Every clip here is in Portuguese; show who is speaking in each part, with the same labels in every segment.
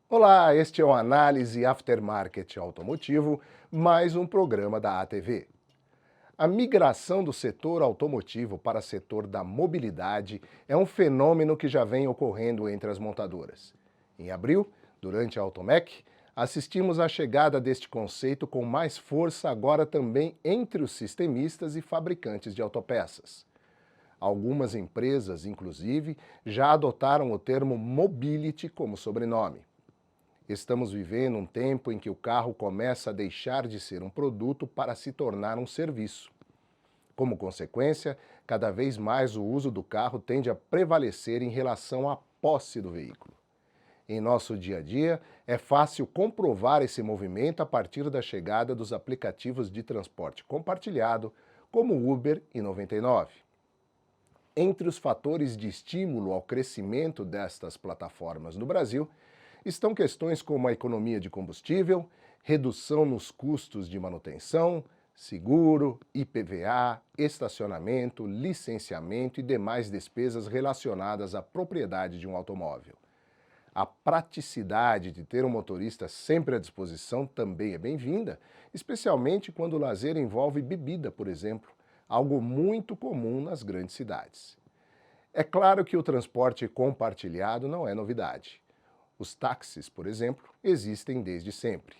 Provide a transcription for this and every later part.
Speaker 1: Olá, este é o Análise Aftermarket Automotivo, mais um programa da ATV. A migração do setor automotivo para o setor da mobilidade é um fenômeno que já vem ocorrendo entre as montadoras. Em abril, durante a Automec, assistimos à chegada deste conceito com mais força agora também entre os sistemistas e fabricantes de autopeças. Algumas empresas, inclusive, já adotaram o termo mobility como sobrenome. Estamos vivendo um tempo em que o carro começa a deixar de ser um produto para se tornar um serviço. Como consequência, cada vez mais o uso do carro tende a prevalecer em relação à posse do veículo. Em nosso dia a dia, é fácil comprovar esse movimento a partir da chegada dos aplicativos de transporte compartilhado, como Uber e 99. Entre os fatores de estímulo ao crescimento destas plataformas no Brasil, estão questões como a economia de combustível, redução nos custos de manutenção, seguro, IPVA, estacionamento, licenciamento e demais despesas relacionadas à propriedade de um automóvel. A praticidade de ter um motorista sempre à disposição também é bem-vinda, especialmente quando o lazer envolve bebida, por exemplo, algo muito comum nas grandes cidades. É claro que o transporte compartilhado não é novidade. Os táxis, por exemplo, existem desde sempre.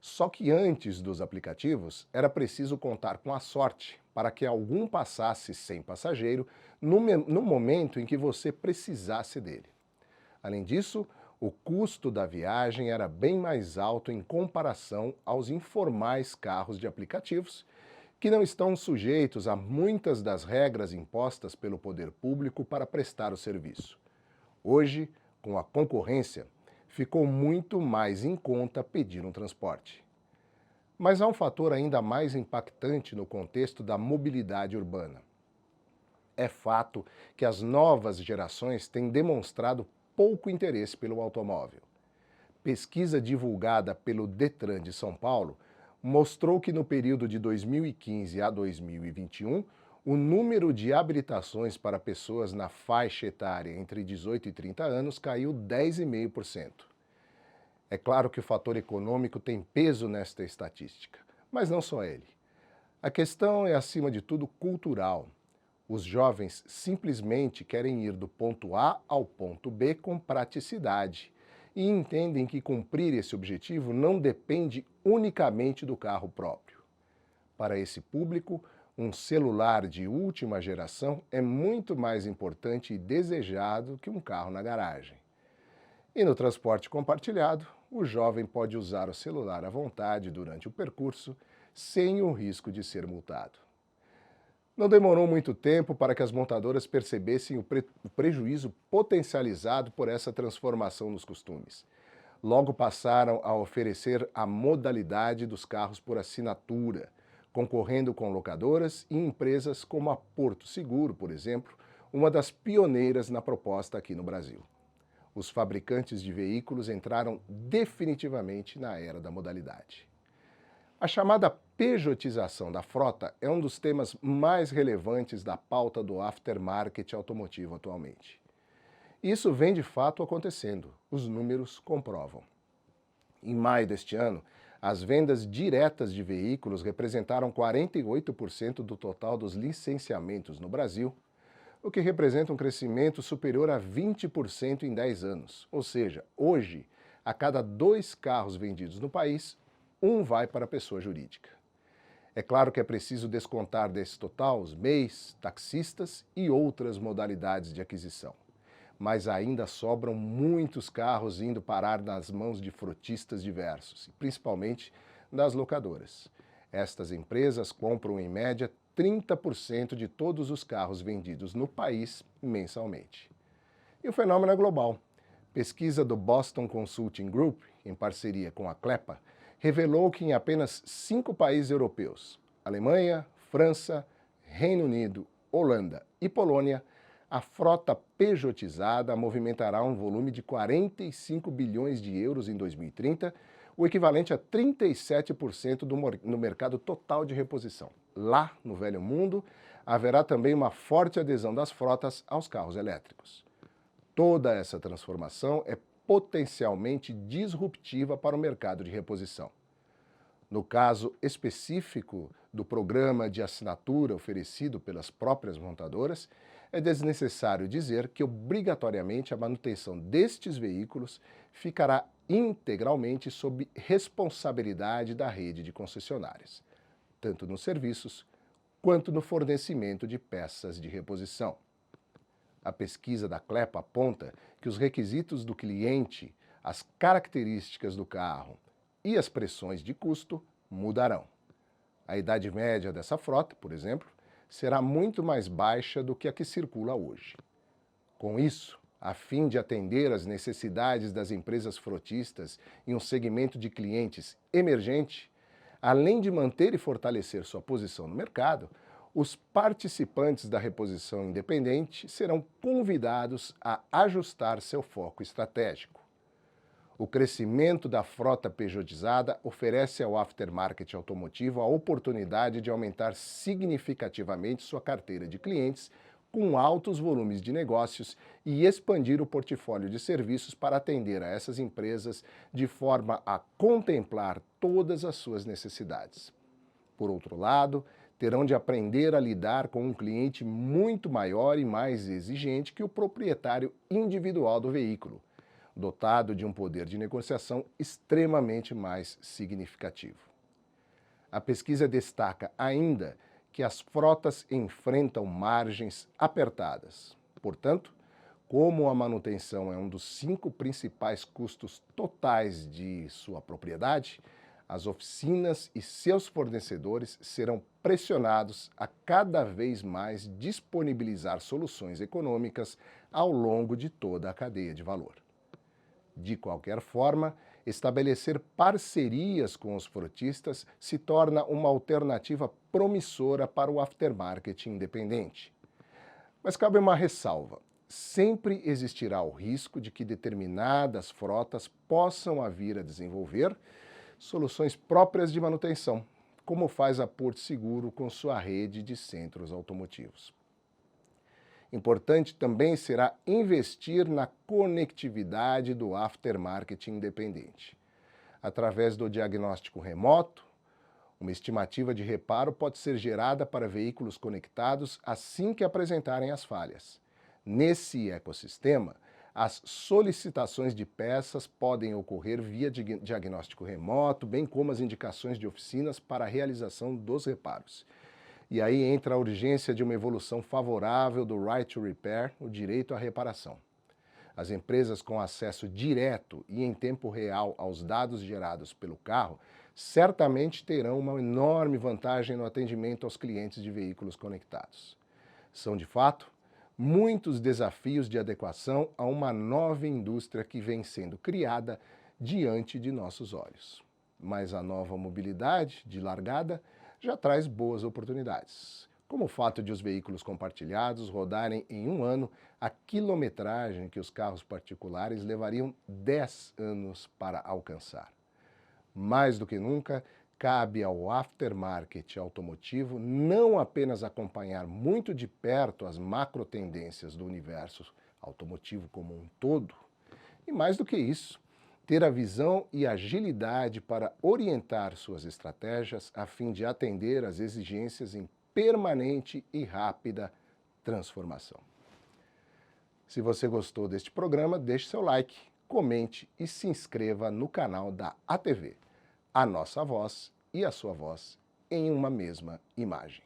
Speaker 1: Só que antes dos aplicativos, era preciso contar com a sorte para que algum passasse sem passageiro no momento em que você precisasse dele. Além disso, o custo da viagem era bem mais alto em comparação aos informais carros de aplicativos, que não estão sujeitos a muitas das regras impostas pelo poder público para prestar o serviço. Hoje, com a concorrência, ficou muito mais em conta pedir um transporte. Mas há um fator ainda mais impactante no contexto da mobilidade urbana. É fato que as novas gerações têm demonstrado pouco interesse pelo automóvel. Pesquisa divulgada pelo Detran de São Paulo mostrou que no período de 2015 a 2021, o número de habilitações para pessoas na faixa etária entre 18 e 30 anos caiu 10,5%. É claro que o fator econômico tem peso nesta estatística, mas não só ele. A questão é, acima de tudo, cultural. Os jovens simplesmente querem ir do ponto A ao ponto B com praticidade e entendem que cumprir esse objetivo não depende unicamente do carro próprio. Para esse público, um celular de última geração é muito mais importante e desejado que um carro na garagem. E no transporte compartilhado, o jovem pode usar o celular à vontade durante o percurso, sem o risco de ser multado. Não demorou muito tempo para que as montadoras percebessem o prejuízo potencializado por essa transformação nos costumes. Logo passaram a oferecer a modalidade dos carros por assinatura, concorrendo com locadoras e empresas como a Porto Seguro, por exemplo, uma das pioneiras na proposta aqui no Brasil. Os fabricantes de veículos entraram definitivamente na era da modalidade. A chamada pejotização da frota é um dos temas mais relevantes da pauta do aftermarket automotivo atualmente. Isso vem de fato acontecendo, os números comprovam. Em maio deste ano, as vendas diretas de veículos representaram 48% do total dos licenciamentos no Brasil, o que representa um crescimento superior a 20% em 10 anos. Ou seja, hoje, a cada 2 carros vendidos no país, um vai para a pessoa jurídica. É claro que é preciso descontar desse total os MEIs, taxistas e outras modalidades de aquisição. Mas ainda sobram muitos carros indo parar nas mãos de frotistas diversos, principalmente das locadoras. Estas empresas compram, em média, 30% de todos os carros vendidos no país mensalmente. E o fenômeno é global. Pesquisa do Boston Consulting Group, em parceria com a CLEPA, revelou que em apenas 5 países europeus, Alemanha, França, Reino Unido, Holanda e Polônia, a frota pejotizada movimentará um volume de 45 bilhões de euros em 2030, o equivalente a 37% no mercado total de reposição. Lá, no Velho Mundo, haverá também uma forte adesão das frotas aos carros elétricos. Toda essa transformação é potencialmente disruptiva para o mercado de reposição. No caso específico do programa de assinatura oferecido pelas próprias montadoras, é desnecessário dizer que obrigatoriamente a manutenção destes veículos ficará integralmente sob responsabilidade da rede de concessionárias, tanto nos serviços quanto no fornecimento de peças de reposição. A pesquisa da CLEPA aponta que os requisitos do cliente, as características do carro e as pressões de custo mudarão. A idade média dessa frota, por exemplo, será muito mais baixa do que a que circula hoje. Com isso, a fim de atender às necessidades das empresas frotistas em um segmento de clientes emergente, além de manter e fortalecer sua posição no mercado, os participantes da reposição independente serão convidados a ajustar seu foco estratégico. O crescimento da frota pejotizada oferece ao aftermarket automotivo a oportunidade de aumentar significativamente sua carteira de clientes com altos volumes de negócios e expandir o portfólio de serviços para atender a essas empresas de forma a contemplar todas as suas necessidades. Por outro lado, terão de aprender a lidar com um cliente muito maior e mais exigente que o proprietário individual do veículo, dotado de um poder de negociação extremamente mais significativo. A pesquisa destaca ainda que as frotas enfrentam margens apertadas. Portanto, como a manutenção é um dos 5 principais custos totais de sua propriedade, as oficinas e seus fornecedores serão pressionados a cada vez mais disponibilizar soluções econômicas ao longo de toda a cadeia de valor. De qualquer forma, estabelecer parcerias com os frotistas se torna uma alternativa promissora para o aftermarket independente. Mas cabe uma ressalva. Sempre existirá o risco de que determinadas frotas possam vir a desenvolver soluções próprias de manutenção, como faz a Porto Seguro com sua rede de centros automotivos. Importante também será investir na conectividade do aftermarket independente. Através do diagnóstico remoto, uma estimativa de reparo pode ser gerada para veículos conectados assim que apresentarem as falhas. Nesse ecossistema, as solicitações de peças podem ocorrer via diagnóstico remoto, bem como as indicações de oficinas para a realização dos reparos. E aí entra a urgência de uma evolução favorável do Right to Repair, o direito à reparação. As empresas com acesso direto e em tempo real aos dados gerados pelo carro certamente terão uma enorme vantagem no atendimento aos clientes de veículos conectados. São, de fato, muitos desafios de adequação a uma nova indústria que vem sendo criada diante de nossos olhos. Mas a nova mobilidade, de largada, já traz boas oportunidades, como o fato de os veículos compartilhados rodarem em um ano a quilometragem que os carros particulares levariam 10 anos para alcançar. Mais do que nunca, cabe ao aftermarket automotivo não apenas acompanhar muito de perto as macro tendências do universo automotivo como um todo, e mais do que isso, ter a visão e agilidade para orientar suas estratégias a fim de atender às exigências em permanente e rápida transformação. Se você gostou deste programa, deixe seu like, comente e se inscreva no canal da ATV. A nossa voz e a sua voz em uma mesma imagem.